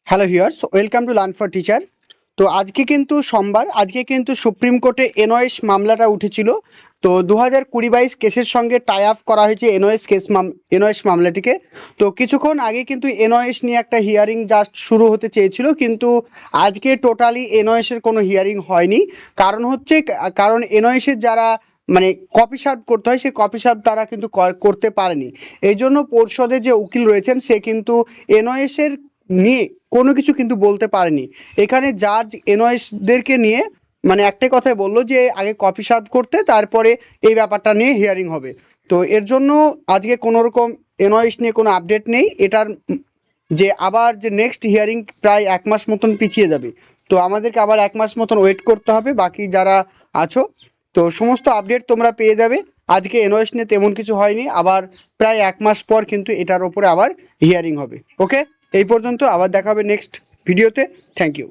Hello viewers, welcome to learn for teacher. তো আজকে কিন্তু সোমবার, আজকে কিন্তু সুপ্রিম কোর্টে এনওএস মামলাটা উঠেছিল। তো 2020-22 কেসের সঙ্গে টাই আপ করা হয়েছে এনওএস মামলাটিকে। তো কিছুক্ষণ আগে কিন্তু এনওএস নিয়ে একটা হিয়ারিং জাস্ট শুরু হতে চেয়েছিল, কিন্তু আজকে টোটালি এনওএসের কোনো হিয়ারিং হয়নি। কারণ এনওএসের যারা মানে কপি সার্ভ করতে হয়, সেই কপি সার্ভ তারা কিন্তু করতে পারেনি। এই জন্য পরিষদের যে উকিল রয়েছেন সে কিন্তু এনওএসের নিয়ে কোনো কিছু কিন্তু বলতে পারেনি। এখানে জাজ এনওএসদেরকে নিয়ে মানে একটাই কথাই বললো যে আগে কপি সার্ভ করতে, তারপরে এই ব্যাপারটা নিয়ে হিয়ারিং হবে। তো এর জন্য আজকে কোনো রকম এনওএস নিয়ে কোনো আপডেট নেই। এটার যে আবার যে নেক্সট হিয়ারিং প্রায় 1 মাস মতন পিছিয়ে যাবে। তো আমাদেরকে আবার 1 মাস মতন ওয়েট করতে হবে বাকি যারা আছো। তো সমস্ত আপডেট তোমরা পেয়ে যাবে। আজকে এনওএস নিয়ে তেমন কিছু হয়নি, আবার প্রায় 1 মাস পর কিন্তু এটার ওপরে আবার হিয়ারিং হবে। ওকে, এই পর্যন্ত, আবার দেখা হবে নেক্সট ভিডিওতে। Thank you.